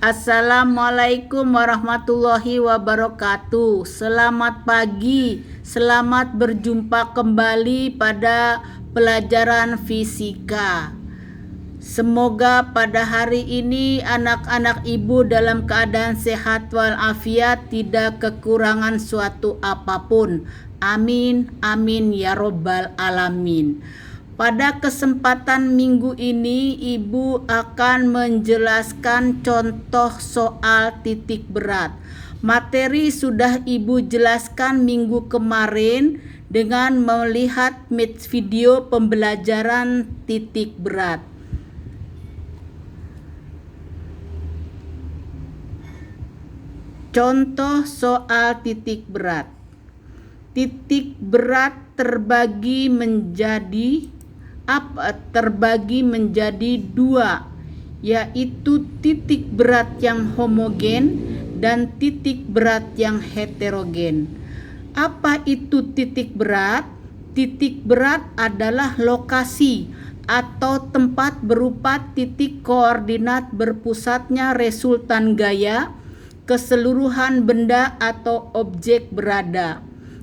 Assalamualaikum warahmatullahi wabarakatuh. Selamat pagi, selamat berjumpa kembali pada pelajaran fisika. Semoga pada hari ini anak-anak ibu dalam keadaan sehat walafiat, tidak kekurangan suatu apapun. Amin, amin ya robbal alamin. Pada kesempatan minggu ini, Ibu akan menjelaskan contoh soal titik berat. Materi sudah Ibu jelaskan minggu kemarin dengan melihat video pembelajaran titik berat. Contoh soal titik berat. Titik berat terbagi menjadi dua, yaitu titik berat yang homogen dan titik berat yang heterogen. Apa itu titik berat? Titik berat adalah lokasi atau tempat berupa titik koordinat berpusatnya resultan gaya keseluruhan benda atau objek berada.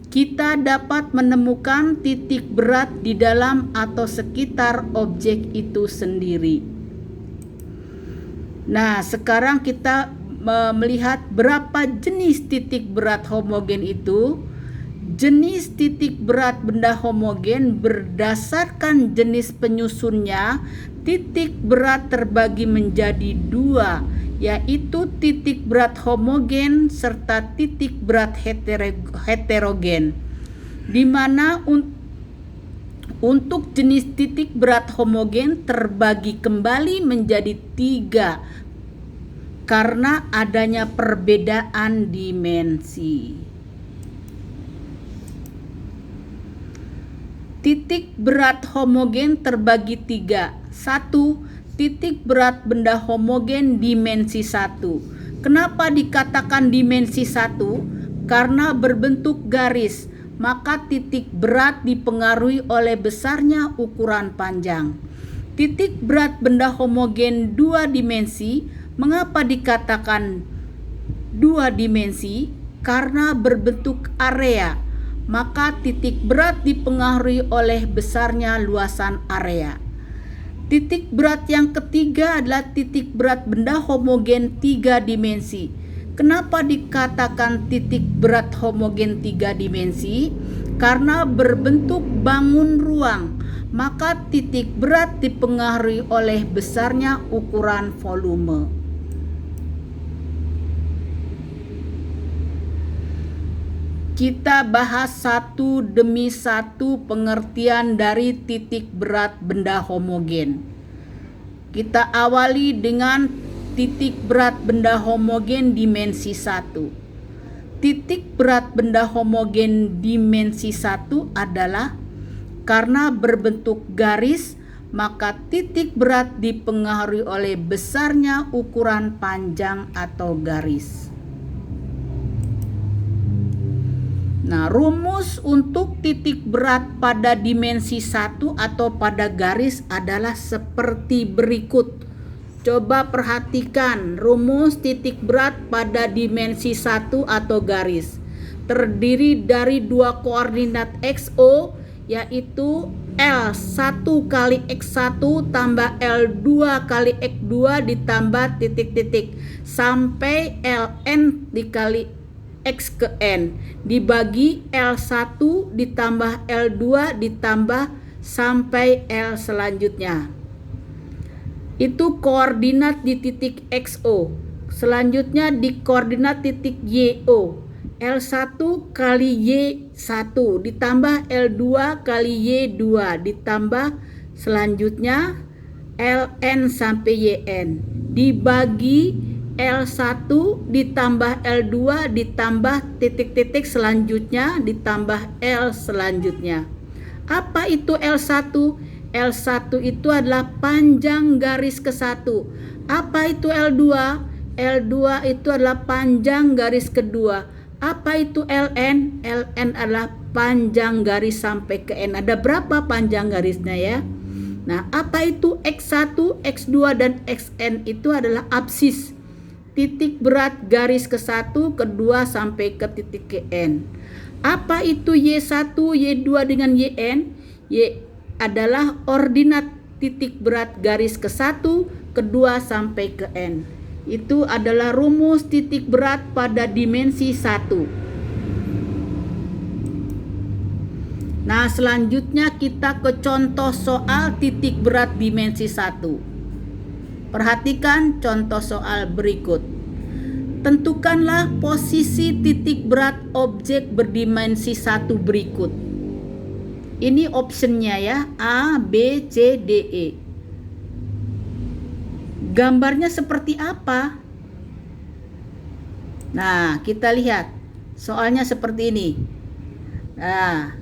Kita dapat menemukan titik berat di dalam atau sekitar objek itu sendiri. Nah, sekarang kita melihat berapa jenis titik berat homogen itu. Jenis titik berat benda homogen berdasarkan jenis penyusunnya, titik berat terbagi menjadi dua, yaitu titik berat homogen serta titik berat heterogen, di mana untuk jenis titik berat homogen terbagi kembali menjadi tiga karena adanya perbedaan dimensi. Titik berat homogen terbagi tiga. 1. Titik berat benda homogen dimensi 1. Kenapa dikatakan dimensi 1? Karena berbentuk garis, maka titik berat dipengaruhi oleh besarnya ukuran panjang. Titik berat benda homogen dua dimensi. Mengapa dikatakan dua dimensi? Karena berbentuk area, maka titik berat dipengaruhi oleh besarnya luasan area. Titik berat yang ketiga adalah titik berat benda homogen tiga dimensi. Kenapa dikatakan titik berat homogen tiga dimensi? Karena berbentuk bangun ruang, maka titik berat dipengaruhi oleh besarnya ukuran volume. Kita bahas satu demi satu pengertian dari titik berat benda homogen. Kita awali dengan titik berat benda homogen dimensi 1. Titik berat benda homogen dimensi 1 adalah karena berbentuk garis, maka titik berat dipengaruhi oleh besarnya ukuran panjang atau garis. Nah, rumus untuk titik berat pada dimensi 1 atau pada garis adalah seperti berikut. Coba perhatikan rumus titik berat pada dimensi 1 atau garis. Terdiri dari dua koordinat XO, yaitu L1 kali X1 tambah L2 kali X2 ditambah titik-titik sampai Ln dikali X ke N dibagi L1 ditambah L2 ditambah sampai L selanjutnya. Itu koordinat di titik XO. Selanjutnya di koordinat titik YO. L1 kali Y1 ditambah L2 kali Y2 ditambah selanjutnya Ln sampai Yn dibagi L1 ditambah L2 ditambah titik-titik selanjutnya ditambah L selanjutnya. Apa itu L1? L1 itu adalah panjang garis ke-1. Apa itu L2? L2 itu adalah panjang garis kedua. Apa itu Ln? Ln adalah panjang garis sampai ke N. Ada berapa panjang garisnya ya? Nah, apa itu X1, X2, dan Xn itu adalah absis. titik berat garis ke 1, ke 2 sampai ke titik ke N. Apa itu Y1, Y2 dengan YN? Y adalah ordinat titik berat garis ke 1, ke 2 sampai ke N. Itu adalah rumus titik berat pada dimensi 1. Nah, selanjutnya kita ke contoh soal titik berat dimensi 1. Perhatikan contoh soal berikut. Tentukanlah posisi titik berat objek berdimensi 1 berikut. Ini optionnya ya, A, B, C, D, E. Gambarnya seperti apa? Nah, kita lihat. Soalnya seperti ini. Nah,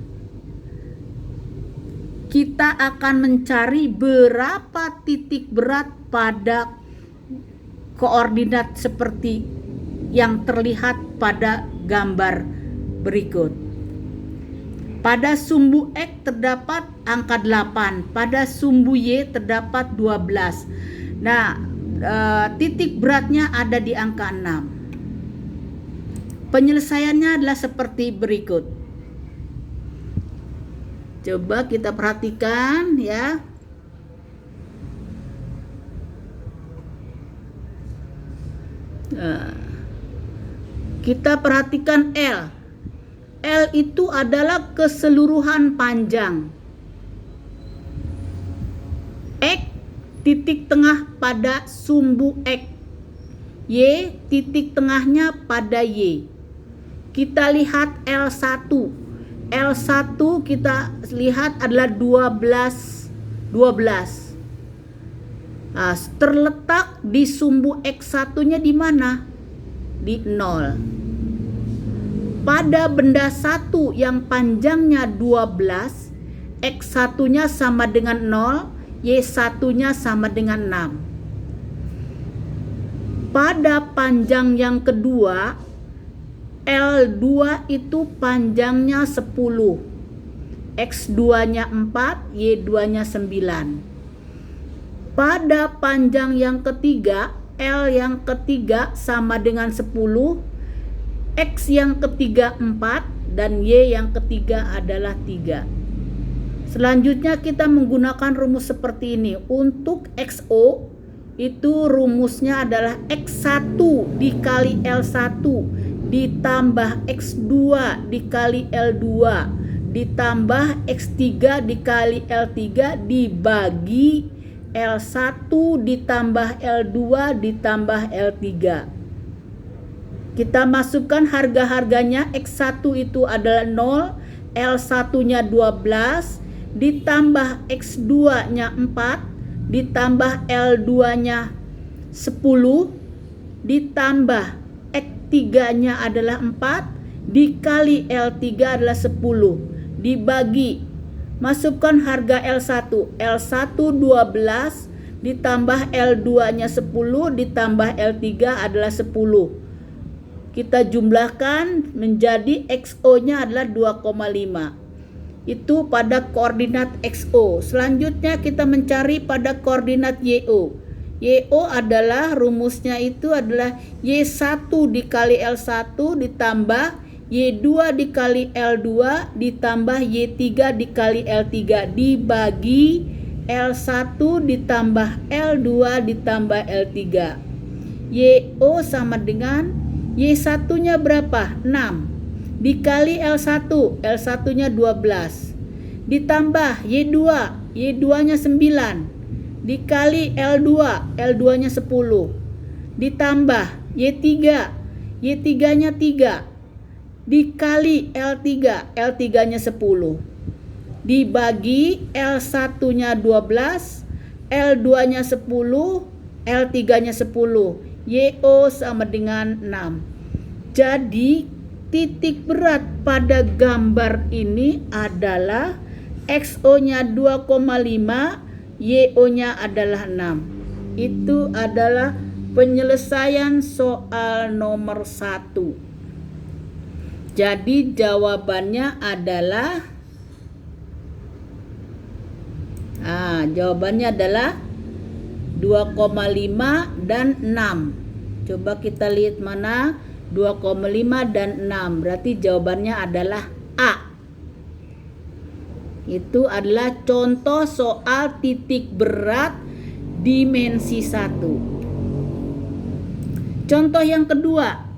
kita akan mencari berapa titik berat pada koordinat seperti yang terlihat pada gambar berikut. Pada sumbu X terdapat angka 8, pada sumbu Y terdapat 12. Nah, titik beratnya ada di angka 6. Penyelesaiannya adalah seperti berikut. Coba kita perhatikan ya. Kita perhatikan L. L itu adalah keseluruhan panjang. X titik tengah pada sumbu X. Y titik tengahnya pada Y. Kita lihat L1. L1 kita lihat adalah 12. Nah, terletak di sumbu X1-nya di mana? Di 0. Pada benda 1 yang panjangnya 12, X1-nya sama dengan 0, Y1-nya sama dengan 6. Pada panjang yang kedua, L2 itu panjangnya 10, X2-nya 4, Y2-nya 9. Pada panjang yang ketiga, L yang ketiga sama dengan 10, X yang ketiga 4, dan Y yang ketiga adalah 3. Selanjutnya kita menggunakan rumus seperti ini. Untuk XO itu rumusnya adalah X1 dikali L1 ditambah X2 dikali L2 ditambah X3 dikali L3 dibagi L1 ditambah L2 ditambah L3. Kita masukkan harga-harganya. X1 itu adalah 0, L1-nya 12, ditambah X2-nya 4, ditambah L2-nya 10, ditambah X3-nya adalah 4, dikali L3 adalah 10, dibagi, masukkan harga L1. L1 12, ditambah L2-nya 10, ditambah L3 adalah 10. Kita jumlahkan menjadi XO-nya adalah 2,5. Itu pada koordinat XO. Selanjutnya kita mencari pada koordinat YO. YO adalah rumusnya itu adalah Y1 dikali L1 ditambah Y2 dikali L2 ditambah Y3 dikali L3 dibagi L1 ditambah L2 ditambah L3. YO sama dengan Y1-nya berapa? 6 dikali L1. L1-nya 12 ditambah Y2. Y2-nya 9 dikali L2, L2-nya 10, ditambah Y3, Y3-nya 3, dikali L3, L3-nya 10, dibagi L1-nya 12, L2-nya 10, L3-nya 10, YO sama dengan 6. Jadi titik berat pada gambar ini adalah XO-nya 2,5, YO-nya adalah 6. Itu adalah penyelesaian soal nomor 1. Jadi jawabannya adalah jawabannya adalah 2,5 dan 6. Coba kita lihat mana 2,5 dan 6. Berarti jawabannya adalah A. Itu adalah contoh soal titik berat dimensi 1. Contoh yang kedua.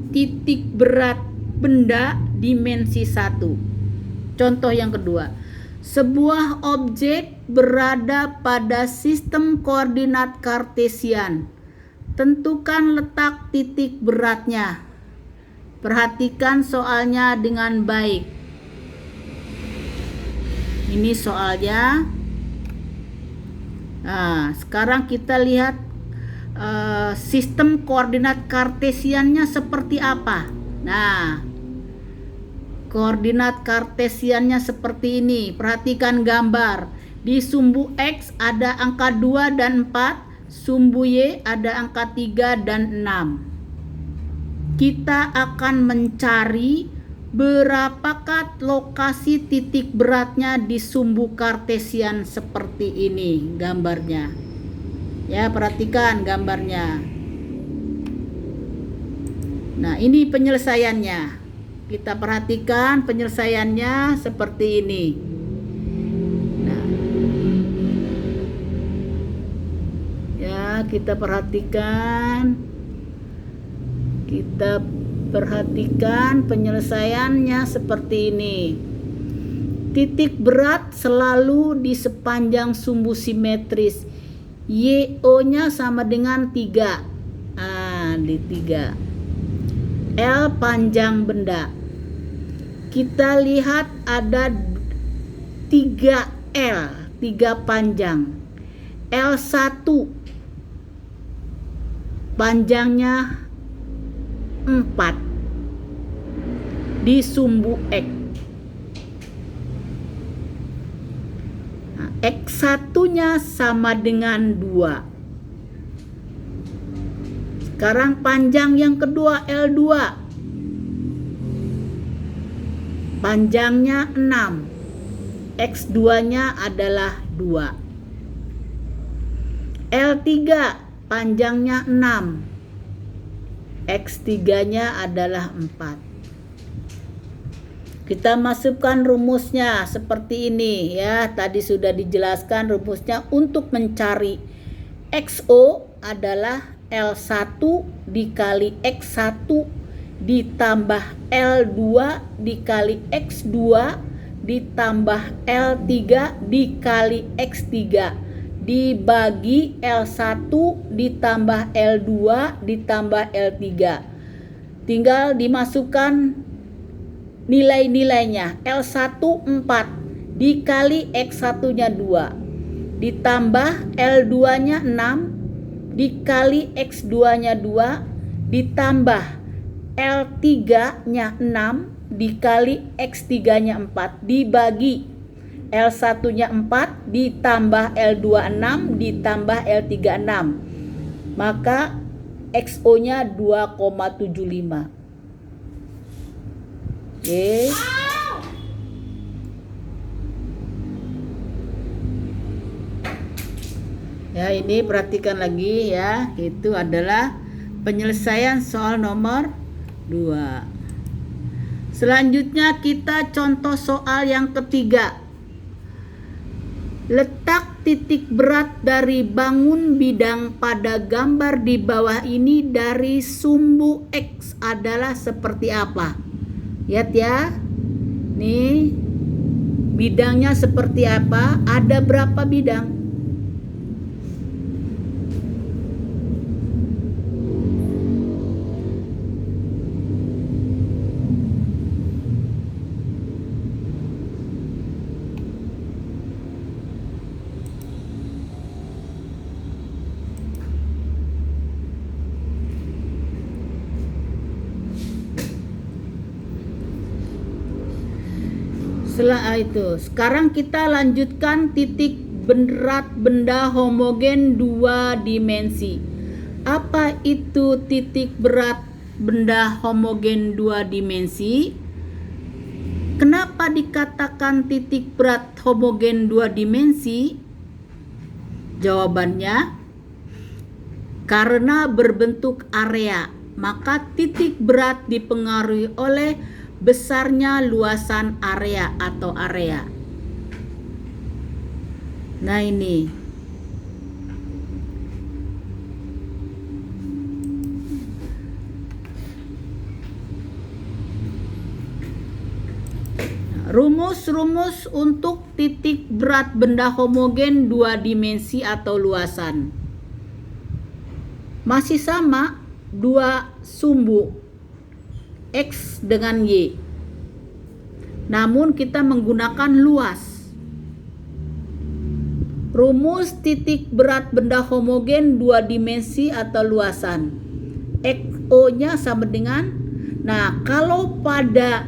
Titik berat benda dimensi 1. Contoh yang kedua. Sebuah objek berada pada sistem koordinat Kartesian. Tentukan letak titik beratnya. Perhatikan soalnya dengan baik. Ini soalnya. Nah, sekarang kita lihat sistem koordinat Kartesiannya seperti apa. Nah, koordinat Kartesiannya seperti ini. Perhatikan gambar. Di sumbu X ada angka 2 dan 4. Sumbu Y ada angka 3 dan 6. Kita akan mencari berapakah lokasi titik beratnya di sumbu Kartesian seperti ini gambarnya. Ya, perhatikan gambarnya. Nah, ini penyelesaiannya. Kita perhatikan penyelesaiannya seperti ini. Nah, ya, kita perhatikan penyelesaiannya seperti ini. Titik berat selalu di sepanjang sumbu simetris. YO-nya sama dengan 3. Di 3. L panjang benda. Kita lihat ada 3 L, 3 panjang. L1 panjangnya 4 di sumbu X. Nah, X1-nya sama dengan 2. Sekarang panjang yang kedua L2. Panjangnya 6. X2-nya adalah 2. L3 panjangnya 6. X3-nya adalah 4. Kita masukkan rumusnya seperti ini ya. Tadi sudah dijelaskan rumusnya untuk mencari XO adalah L1 dikali X1 ditambah L2 dikali X2 ditambah L3 dikali X3 dibagi L1 ditambah L2 ditambah L3. Tinggal dimasukkan nilai-nilainya. L1 4 dikali X1-nya 2 ditambah L2-nya 6 dikali X2-nya 2 ditambah L3-nya 6 dikali X3-nya 4 dibagi L1-nya 4 ditambah L2 6 ditambah L3 6. Maka XO-nya 2,75. Oke. Ya, ini perhatikan lagi ya. Itu adalah penyelesaian soal nomor 2. Selanjutnya kita contoh soal yang ketiga. Letak titik berat dari bangun bidang pada gambar di bawah ini dari sumbu X adalah seperti apa? Lihat ya. Nih, bidangnya seperti apa? Ada berapa bidang? Setelah itu, sekarang kita lanjutkan titik berat benda homogen 2 dimensi. Apa itu titik berat benda homogen 2 dimensi? Kenapa dikatakan titik berat homogen 2 dimensi? Jawabannya, Karena berbentuk area, maka titik berat dipengaruhi oleh besarnya luasan area atau area. Nah ini. Rumus-rumus untuk titik berat benda homogen dua dimensi atau luasan. Masih sama, dua sumbu X dengan Y. Namun kita menggunakan luas. Rumus titik berat benda homogen dua dimensi atau luasan. XO-nya sama dengan, nah kalau pada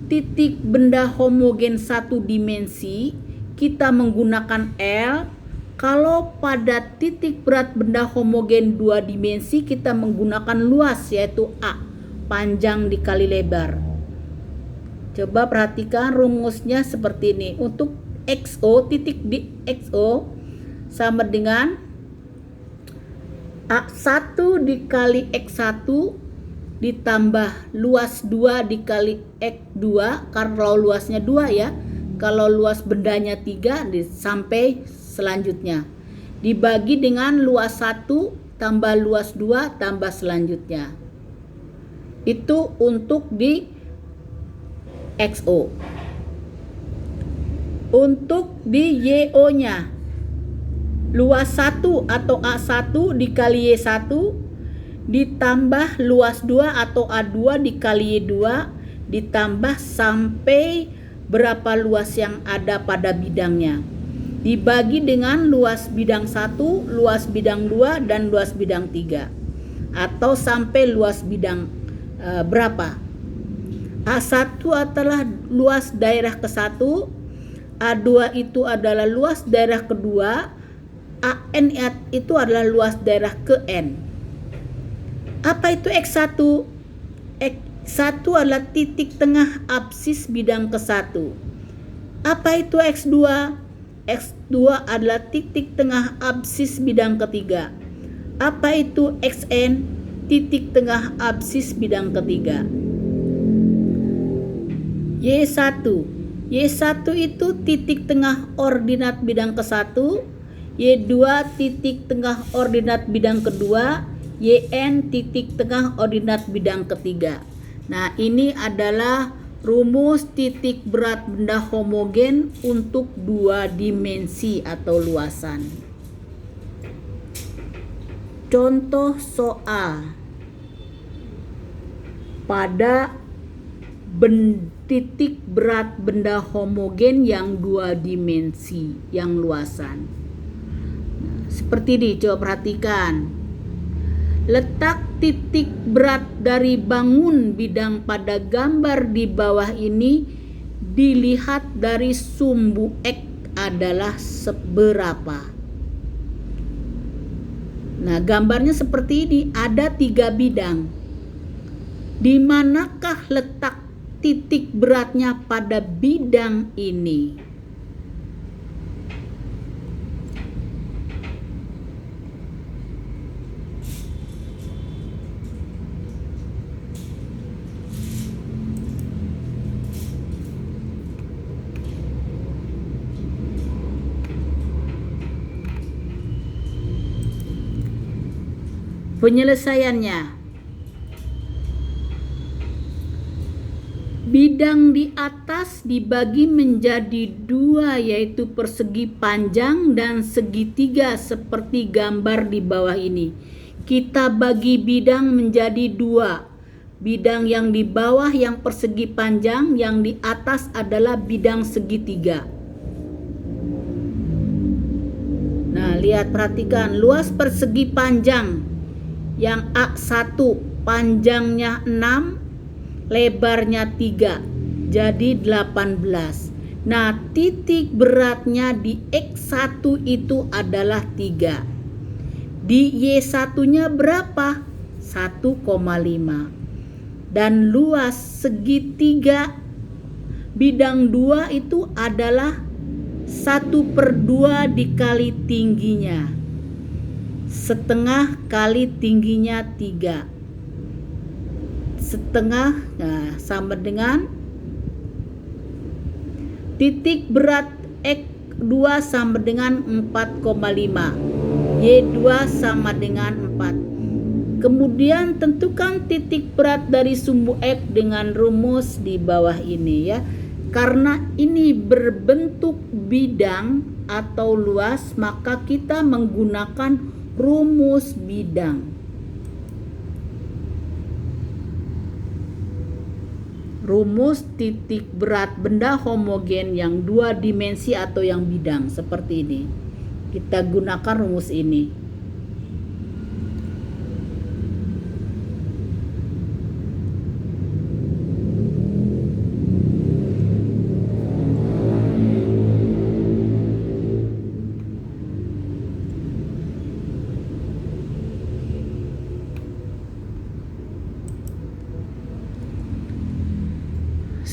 titik benda homogen satu dimensi kita menggunakan L. Kalau pada titik berat benda homogen dua dimensi kita menggunakan luas, yaitu A, panjang dikali lebar. Coba perhatikan rumusnya seperti ini. Untuk XO, titik di XO sama dengan A1 dikali X1 ditambah luas 2 dikali X2, karena kalau luasnya 2 ya. Kalau luas bendanya 3 sampai selanjutnya. Dibagi dengan luas 1 tambah luas 2 tambah selanjutnya. Itu untuk di XO. Untuk di YO-nya, luas 1 atau A1 dikali Y1 ditambah luas 2 atau A2 dikali Y2 ditambah sampai berapa luas yang ada pada bidangnya. Dibagi dengan luas bidang 1, luas bidang 2, dan luas bidang 3. Atau sampai luas bidang berapa. A1 adalah luas daerah ke-1, A2 itu adalah luas daerah kedua, AN itu adalah luas daerah ke N. Apa itu X1? X1 adalah titik tengah absis bidang ke-1. Apa itu X2? X2 adalah titik tengah absis bidang ketiga. Apa itu XN? Titik tengah absis bidang ketiga. Y1. Y1 itu titik tengah ordinat bidang ke-1. Y2 titik tengah ordinat bidang kedua. YN titik tengah ordinat bidang ketiga. Nah, ini adalah rumus titik berat benda homogen untuk dua dimensi atau luasan. Contoh soal pada titik berat benda homogen yang dua dimensi, yang luasan. Nah, seperti ini, coba perhatikan. Letak titik berat dari bangun bidang pada gambar di bawah ini dilihat dari sumbu X adalah seberapa. Nah, gambarnya seperti ini, ada 3 bidang. Di manakah letak titik beratnya pada bidang ini? Penyelesaiannya, bidang di atas dibagi menjadi 2, yaitu persegi panjang dan segitiga seperti gambar di bawah ini. Kita bagi bidang menjadi 2. Bidang yang di bawah yang persegi panjang, yang di atas adalah bidang segitiga. Nah, lihat, perhatikan luas persegi panjang. Yang A1 panjangnya 6, lebarnya 3, jadi 18. Nah, titik beratnya di X1 itu adalah 3. Di Y1-nya berapa? 1,5. Dan luas segitiga bidang 2 itu adalah 1/2 dikali tingginya. setengah kali tingginya 3. Setengah sama dengan titik berat X2 sama dengan 4,5. Y2 sama dengan 4. Kemudian tentukan titik berat dari sumbu X dengan rumus di bawah ini ya. Karena ini berbentuk bidang atau luas, maka kita menggunakan rumus bidang. Rumus titik berat benda homogen yang 2 dimensi atau yang bidang seperti ini. Kita gunakan rumus ini.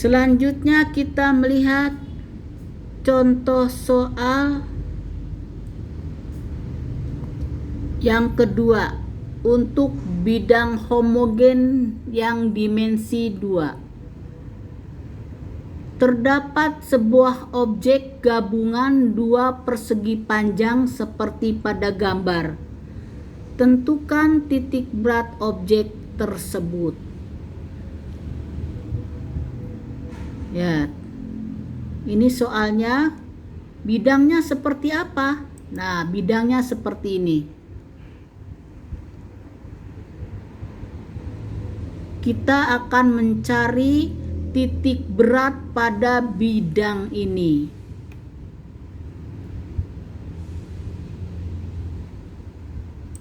Selanjutnya kita melihat contoh soal yang kedua untuk bidang homogen yang dimensi 2. Terdapat sebuah objek gabungan 2 persegi panjang seperti pada gambar. Tentukan titik berat objek tersebut. Ya, ini soalnya bidangnya seperti apa? Nah, bidangnya seperti ini. Kita akan mencari titik berat pada bidang ini.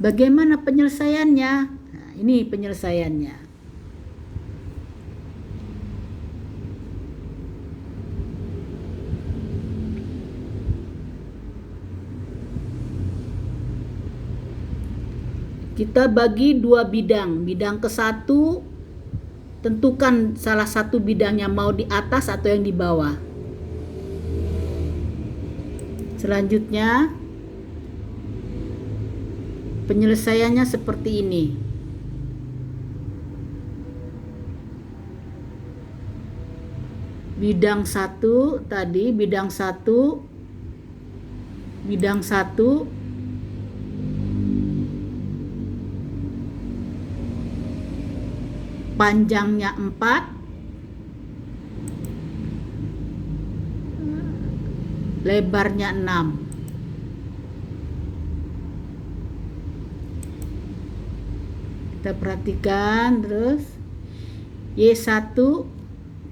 Bagaimana penyelesaiannya? Nah, ini penyelesaiannya. Kita bagi 2 bidang. Bidang ke-1, tentukan salah satu bidangnya mau di atas atau yang di bawah. Selanjutnya, penyelesaiannya seperti ini. Bidang 1 tadi, bidang 1 panjangnya 4, lebarnya 6. Kita perhatikan terus. Y1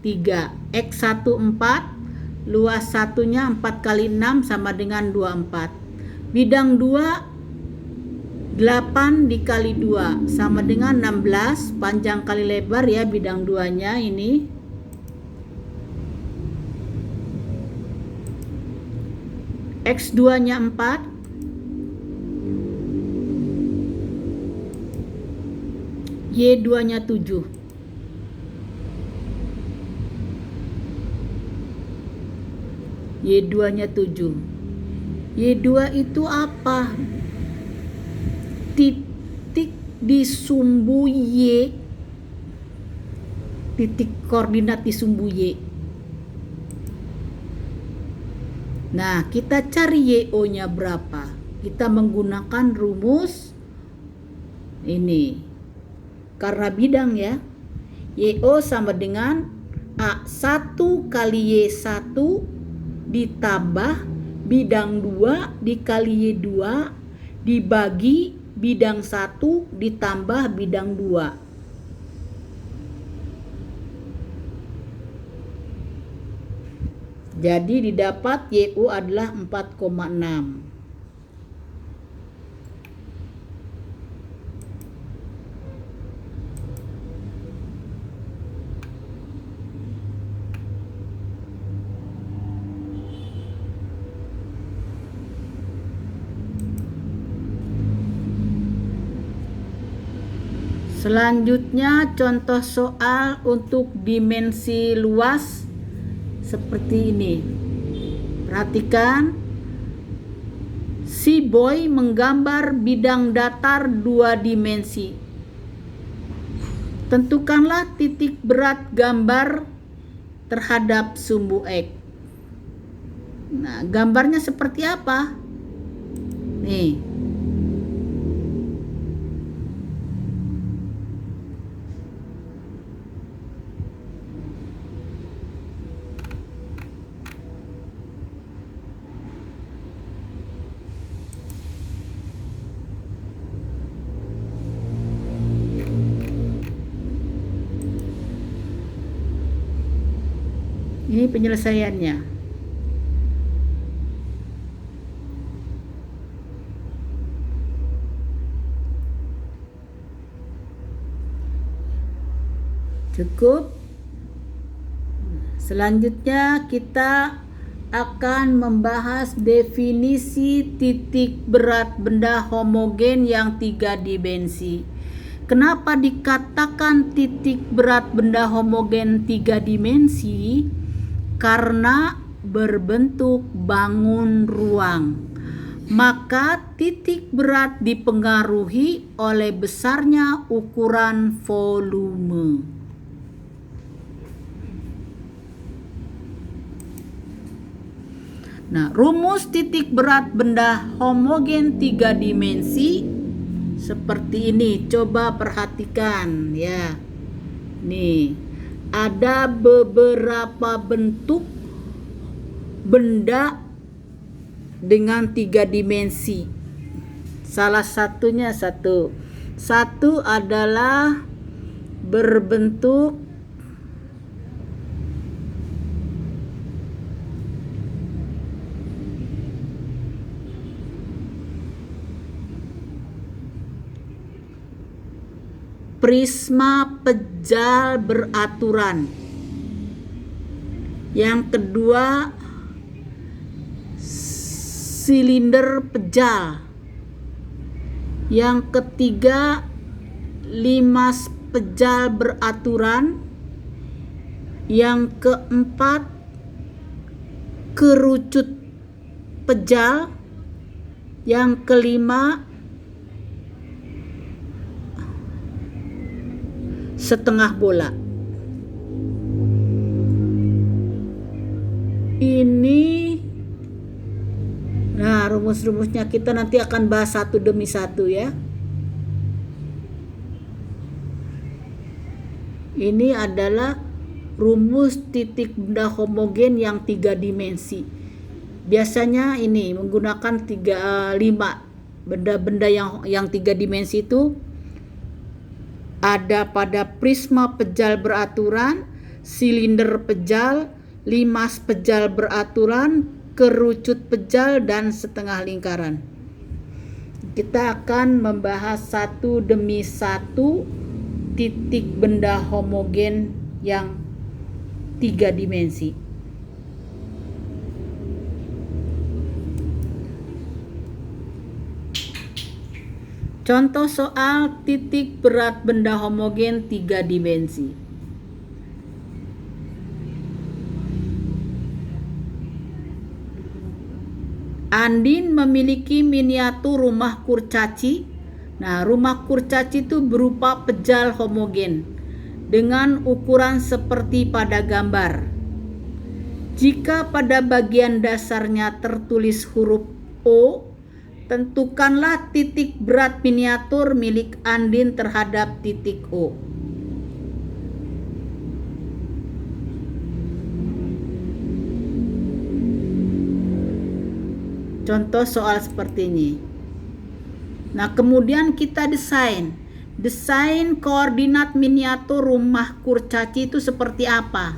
3, X1 4, luas satunya 4 kali 6 sama dengan 24. Bidang 2 8 dikali 2 sama dengan 16, panjang kali lebar ya bidang 2-nya ini. X2-nya 4, Y2-nya 7. Y2-nya 7. Y2 itu apa? Titik di sumbu Y, titik koordinat di sumbu Y. Nah, kita cari YO-nya berapa? Kita menggunakan rumus ini. Karena bidang ya. YO sama dengan A1 kali Y1 ditambah bidang 2 dikali Y2 dibagi bidang 1 ditambah bidang 2. Jadi didapat YU adalah 4,6. Selanjutnya contoh soal untuk dimensi luas seperti ini. Perhatikan, Si Boy menggambar bidang datar 2 dimensi. Tentukanlah titik berat gambar terhadap sumbu X. Nah, gambarnya seperti apa? Nih. Ini penyelesaiannya. Cukup. Selanjutnya kita akan membahas definisi titik berat benda homogen yang 3 dimensi. Kenapa dikatakan titik berat benda homogen 3 dimensi? Karena berbentuk bangun ruang. Maka titik berat dipengaruhi oleh besarnya ukuran volume. Nah, rumus titik berat benda homogen 3 dimensi seperti ini. Coba perhatikan ya. Nih. Ada beberapa bentuk benda dengan 3 dimensi. Salah satunya satu adalah berbentuk prisma pejal beraturan. Yang kedua, silinder pejal. Yang ketiga, limas pejal beraturan. Yang keempat, kerucut pejal. Yang kelima, setengah bola. Ini rumus-rumusnya kita nanti akan bahas satu demi satu ya. Ini adalah rumus titik benda homogen yang 3 dimensi. Biasanya ini menggunakan 5 benda-benda yang 3 dimensi itu ada pada prisma pejal beraturan, silinder pejal, limas pejal beraturan, kerucut pejal, dan setengah lingkaran. Kita akan membahas satu demi satu titik benda homogen yang 3 dimensi. Contoh soal titik berat benda homogen 3 dimensi. Andin memiliki miniatur rumah kurcaci. Nah, rumah kurcaci itu berupa pejal homogen dengan ukuran seperti pada gambar. Jika pada bagian dasarnya tertulis huruf O, tentukanlah titik berat miniatur milik Andin terhadap titik O. Contoh soal seperti ini. Nah, kemudian kita desain koordinat miniatur rumah kurcaci itu seperti apa.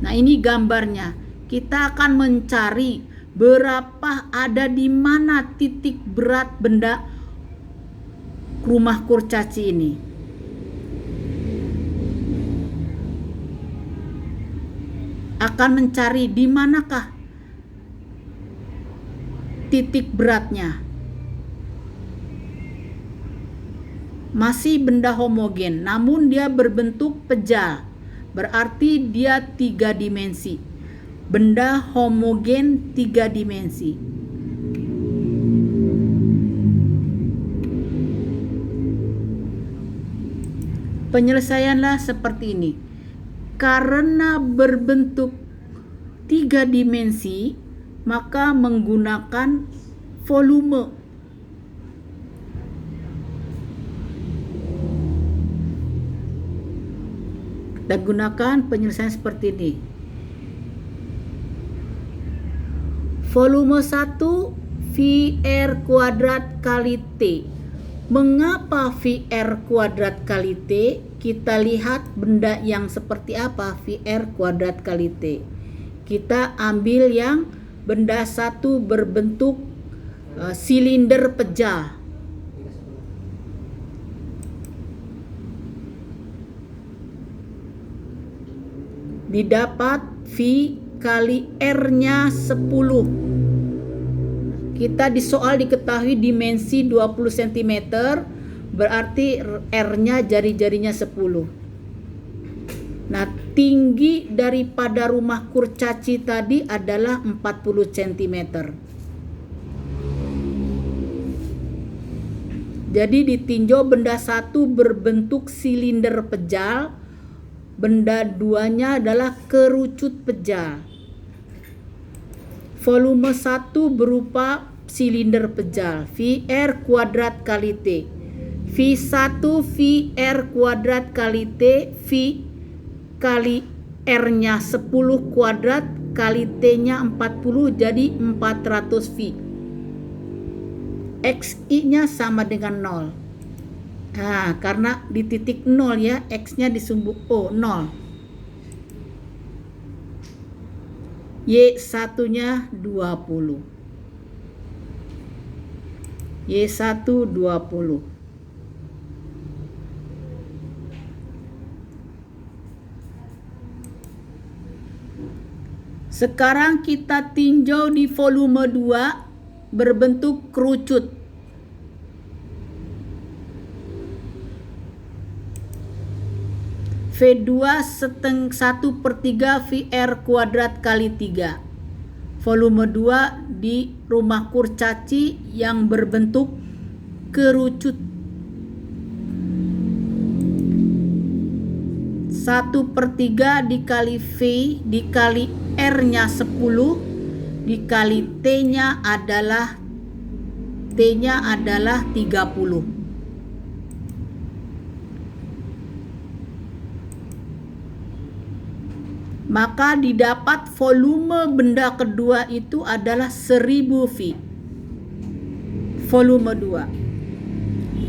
Nah, ini gambarnya. Kita akan mencari berapa ada di mana titik berat benda rumah kurcaci ini. Akan mencari di manakah titik beratnya. Masih benda homogen, namun dia berbentuk pejal. Berarti dia 3 dimensi. Benda homogen 3 dimensi. Penyelesaianlah seperti ini. Karena berbentuk 3 dimensi, maka menggunakan volume. Kita gunakan penyelesaian seperti ini. Volume 1 VR kuadrat kali T. Mengapa VR kuadrat kali T? Kita lihat benda yang seperti apa VR kuadrat kali T. Kita ambil yang benda 1 berbentuk silinder pejah. Didapat V kali R-nya 10. Kita di soal diketahui dimensi 20 cm, berarti R-nya jari-jarinya 10. Nah, tinggi daripada rumah kurcaci tadi adalah 40 cm. Jadi ditinjau benda 1 berbentuk silinder pejal, benda 2-nya adalah kerucut pejal. Volume 1 berupa silinder pejal, VR kuadrat kali T. V1 VR kuadrat kali T, V kali R-nya 10 kuadrat kali T-nya 40, jadi 400 V. XI-nya sama dengan 0. Nah, karena di titik 0 ya, X-nya disumbuk O, 0. Y1-nya 20. Y1 20. Sekarang kita tinjau di volume 2 berbentuk kerucut. V2 1/3 VR kuadrat kali 3. Volume 2 di rumah kurcaci yang berbentuk kerucut. 1/3 dikali V dikali R-nya 10 dikali T-nya adalah 30. Maka didapat volume benda kedua itu adalah 1000 V. Volume 2.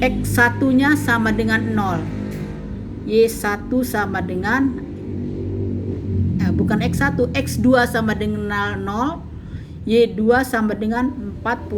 X1-nya sama dengan 0. Y1 sama dengan bukan X1, X2 sama dengan 0, Y2 sama dengan 40.